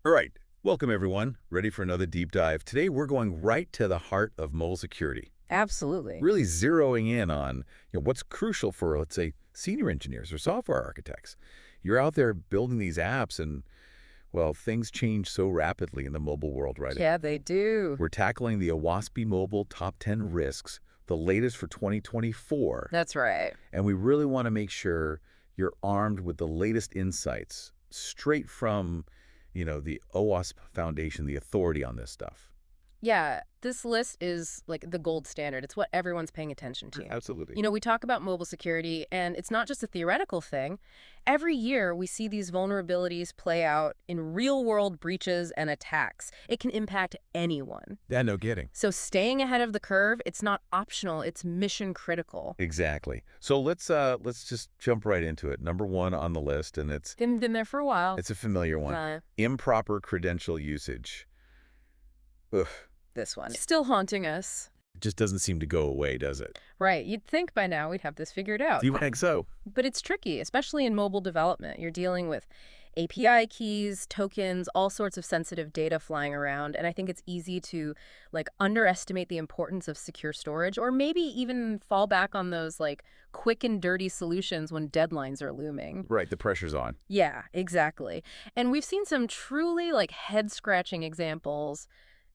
All right, welcome everyone. Ready for another deep dive. Today we're going right to the heart of mobile security, Absolutely. really zeroing in on what's crucial for, let's say, senior engineers or software architects. You're out there building these apps and, well, things change so rapidly in the mobile world, right? Yeah, they do. We're tackling the OWASP Mobile Top 10 Risks, the latest for 2024, That's right. and we really want to make sure you're armed with the latest insights straight from, the OWASP Foundation, the authority on this stuff. Yeah, this list is like the gold standard. It's what everyone's paying attention to. Absolutely. We talk about mobile security, and it's not just a theoretical thing. Every year, we see these vulnerabilities play out in real-world breaches and attacks. It can impact anyone. Yeah, no kidding. So staying ahead of the curve, it's not optional, it's mission critical. Exactly. So let's just jump right into it. Number one on the list, and Been there for a while. it's a familiar one. Improper credential usage. Ugh, This one. Still haunting us. it just doesn't seem to go away, does it? Right, you'd think by now we'd have this figured out. Do you think so? But it's tricky, especially in mobile development. You're dealing with API keys, tokens, all sorts of sensitive data flying around, and I think it's easy to underestimate the importance of secure storage or maybe even fall back on those quick and dirty solutions when deadlines are looming. Right, the pressure's on. Yeah, exactly. And we've seen some truly head-scratching examples.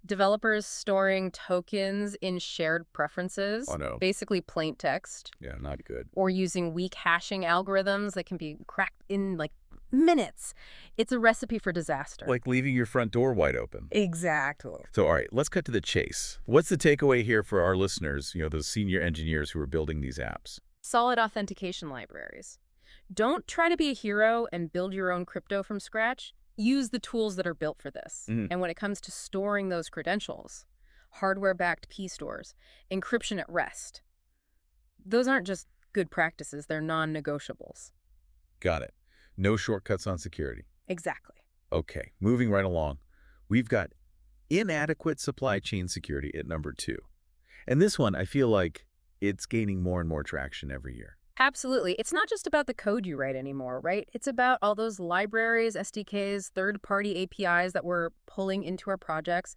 Developers storing tokens in shared preferences, Oh no. basically plain text, Yeah, not good. or using weak hashing algorithms that can be cracked in minutes. It's a recipe for disaster. Like leaving your front door wide open. Exactly. So, all right, let's cut to the chase. What's the takeaway here for our listeners, those senior engineers who are building these apps? Solid authentication libraries. Don't try to be a hero and build your own crypto from scratch. Use the tools that are built for this. Mhm. And when it comes to storing those credentials, hardware-backed key stores, encryption at rest, those aren't just good practices, they're non-negotiables. Got it. No shortcuts on security. Exactly. Okay, moving right along. We've got inadequate supply chain security at number 2. And this one, I feel like it's gaining more and more traction every year. Absolutely. It's not just about the code you write anymore, right? It's about all those libraries, SDKs, third-party APIs that we're pulling into our projects.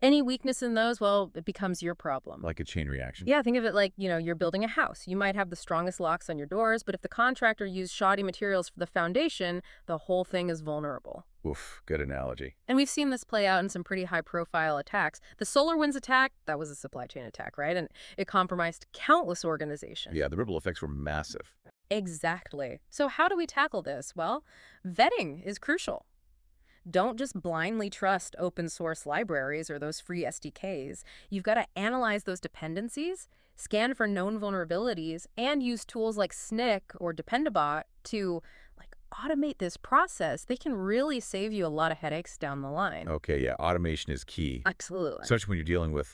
Any weakness in those, well, it becomes your problem. Like a chain reaction. Yeah, think of it like, you're building a house. You might have the strongest locks on your doors, but if the contractor used shoddy materials for the foundation, the whole thing is vulnerable. Oof, good analogy. And we've seen this play out in some pretty high-profile attacks. The SolarWinds attack, that was a supply chain attack, right? And it compromised countless organizations. Yeah, the ripple effects were massive. Exactly. So how do we tackle this? Well, vetting is crucial. Don't just blindly trust open source libraries or those free SDKs. You've got to analyze those dependencies, scan for known vulnerabilities, and use tools like Snyk or Dependabot to automate this process. They can really save you a lot of headaches down the line. Okay, yeah, automation is key. Absolutely. Especially when you're dealing with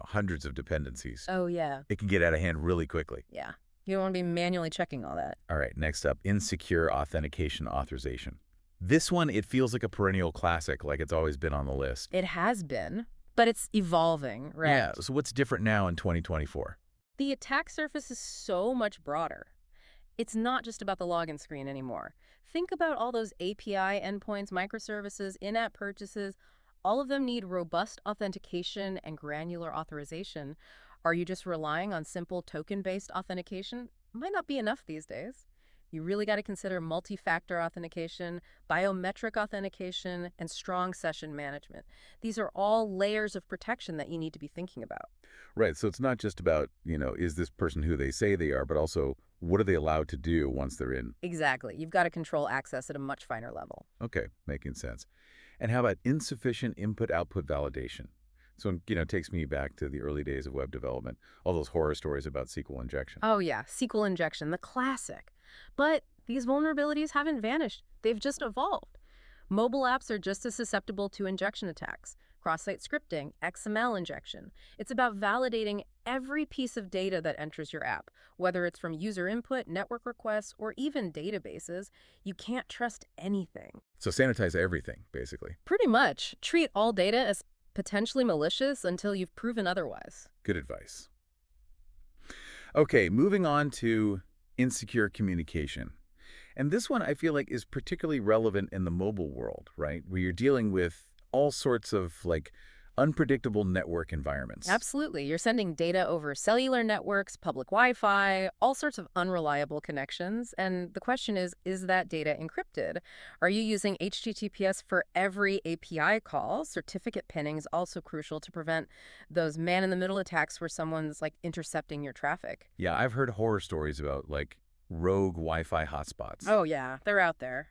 hundreds of dependencies. Oh, yeah. It can get out of hand really quickly. Yeah. You don't want to be manually checking all that. All right, next up, insecure authentication authorization. This one, it feels like a perennial classic, like it's always been on the list. It has been, but it's evolving, right? Yeah, so what's different now in 2024? The attack surface is so much broader. It's not just about the login screen anymore. Think about all those API endpoints, microservices, in-app purchases. All of them need robust authentication and granular authorization. Are you just relying on simple token-based authentication? Might not be enough these days. You really got to consider multi-factor authentication, biometric authentication, and strong session management. These are all layers of protection that you need to be thinking about. Right, so it's not just about, is this person who they say they are, but also what are they allowed to do once they're in? Exactly. You've got to control access at a much finer level. Okay, making sense. And how about insufficient input-output validation? So, it takes me back to the early days of web development, all those horror stories about SQL injection. Oh yeah, SQL injection, the classic. But these vulnerabilities haven't vanished. They've just evolved. Mobile apps are just as susceptible to injection attacks. Cross-site scripting, XML injection. It's about validating every piece of data that enters your app. Whether it's from user input, network requests, or even databases, you can't trust anything. So sanitize everything, basically. Pretty much. Treat all data as potentially malicious until you've proven otherwise. Good advice. Okay, moving on to insecure communication. And this one I feel like is particularly relevant in the mobile world, right? Where you're dealing with all sorts of like unpredictable network environments. Absolutely. You're sending data over cellular networks, public Wi-Fi, all sorts of unreliable connections. And the question is that data encrypted? Are you using HTTPS for every API call? Certificate pinning is also crucial to prevent those man-in-the-middle attacks where someone's like intercepting your traffic. Yeah, I've heard horror stories about like rogue Wi-Fi hotspots. Oh yeah, they're out there.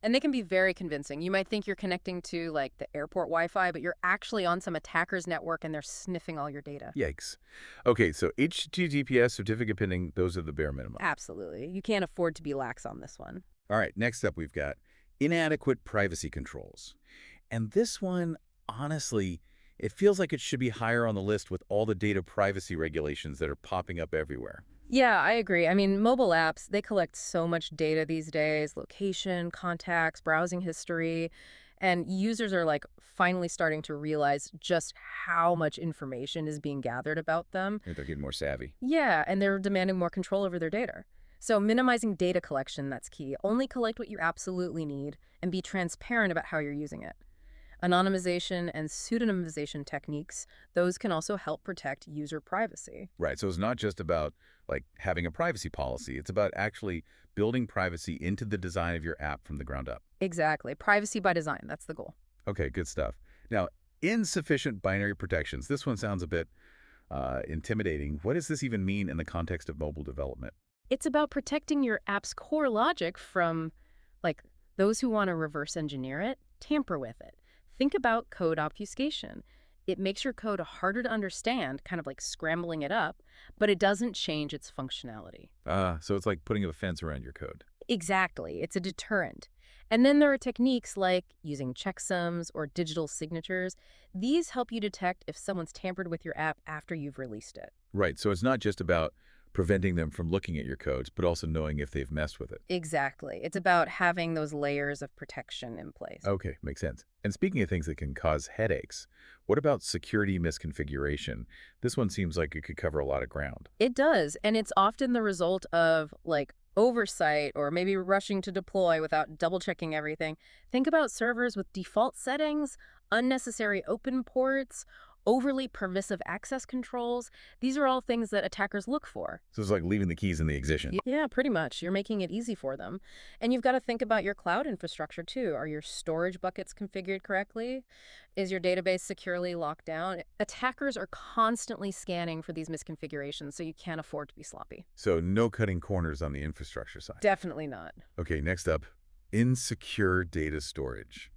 And they can be very convincing. You might think you're connecting to like the airport Wi-Fi, but you're actually on some attacker's network and they're sniffing all your data. Yikes. Okay, so HTTPS certificate pinning, those are the bare minimum. Absolutely. You can't afford to be lax on this one. All right, next up we've got inadequate privacy controls. And this one, honestly, it feels like it should be higher on the list with all the data privacy regulations that are popping up everywhere. Yeah, I agree. I mean, mobile apps, they collect so much data these days, location, contacts, browsing history, and users are like finally starting to realize just how much information is being gathered about them. They're getting more savvy. Yeah, and they're demanding more control over their data. So minimizing data collection, that's key. Only collect what you absolutely need and be transparent about how you're using it. Anonymization and pseudonymization techniques, those can also help protect user privacy. Right, so it's not just about like having a privacy policy. It's about actually building privacy into the design of your app from the ground up. Exactly. Privacy by design, that's the goal. Okay, good stuff. Now, insufficient binary protections. This one sounds a bit intimidating. What does this even mean in the context of mobile development? It's about protecting your app's core logic from, like, those who want to reverse engineer it, tamper with it. Think about code obfuscation. It makes your code harder to understand, kind of like scrambling it up, but it doesn't change its functionality. So it's like putting a fence around your code. Exactly. It's a deterrent. And then there are techniques like using checksums or digital signatures. These help you detect if someone's tampered with your app after you've released it. Right, so it's not just about preventing them from looking at your codes, but also knowing if they've messed with it. Exactly. It's about having those layers of protection in place. Okay, makes sense. And speaking of things that can cause headaches, what about security misconfiguration? This one seems like it could cover a lot of ground. It does, and it's often the result of like oversight or maybe rushing to deploy without double checking everything. Think about servers with default settings, unnecessary open ports, overly permissive access controls. These are all things that attackers look for. So it's like leaving the keys in the ignition. Yeah, pretty much. You're making it easy for them. And you've got to think about your cloud infrastructure too. Are your storage buckets configured correctly? Is your database securely locked down? Attackers are constantly scanning for these misconfigurations, so you can't afford to be sloppy. So no cutting corners on the infrastructure side. Definitely not. Okay, next up, insecure data storage.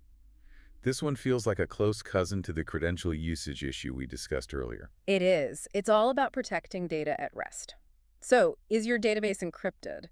This one feels like a close cousin to the credential usage issue we discussed earlier. It is. It's all about protecting data at rest. So, is your database encrypted?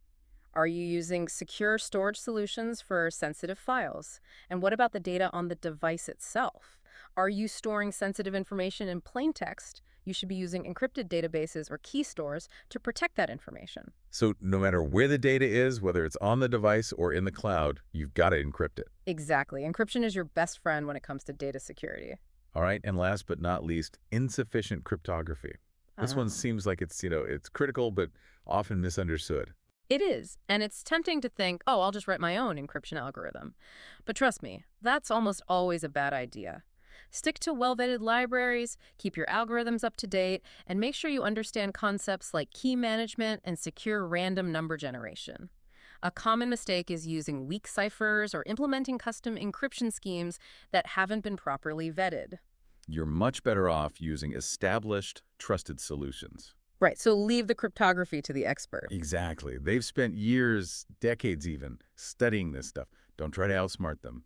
Are you using secure storage solutions for sensitive files? And what about the data on the device itself? Are you storing sensitive information in plain text? You should be using encrypted databases or key stores to protect that information. So no matter where the data is, whether it's on the device or in the cloud, you've got to encrypt it. Exactly. Encryption is your best friend when it comes to data security. All right, and last but not least, insufficient cryptography. This one Ah. seems like it's critical but often misunderstood. It is, and it's tempting to think, oh, I'll just write my own encryption algorithm. But trust me, that's almost always a bad idea. Stick to well-vetted libraries, keep your algorithms up to date, and make sure you understand concepts like key management and secure random number generation. A common mistake is using weak ciphers or implementing custom encryption schemes that haven't been properly vetted. You're much better off using established, trusted solutions. Right, so leave the cryptography to the expert. Exactly. They've spent years, decades even, studying this stuff. Don't try to outsmart them.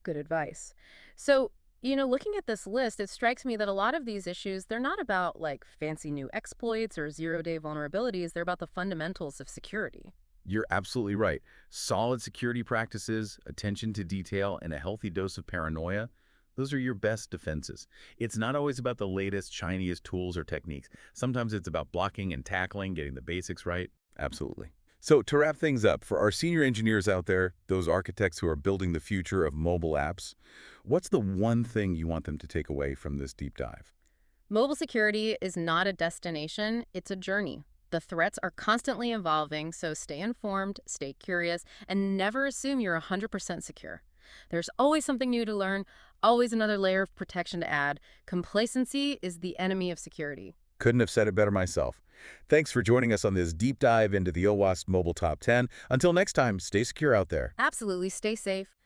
Good advice. So, looking at this list, it strikes me that a lot of these issues, they're not about like fancy new exploits or zero-day vulnerabilities. They're about the fundamentals of security. You're absolutely right. Solid security practices, attention to detail, and a healthy dose of paranoia, those are your best defenses. It's not always about the latest, shiniest tools or techniques. Sometimes it's about blocking and tackling, getting the basics right. Absolutely. So to wrap things up, for our senior engineers out there, those architects who are building the future of mobile apps, what's the one thing you want them to take away from this deep dive? Mobile security is not a destination, it's a journey. The threats are constantly evolving, so stay informed, stay curious, and never assume you're 100% secure. There's always something new to learn, always another layer of protection to add. Complacency is the enemy of security. Couldn't have said it better myself. Thanks for joining us on this deep dive into the OWASP Mobile Top 10. Until next time, stay secure out there. Absolutely, stay safe.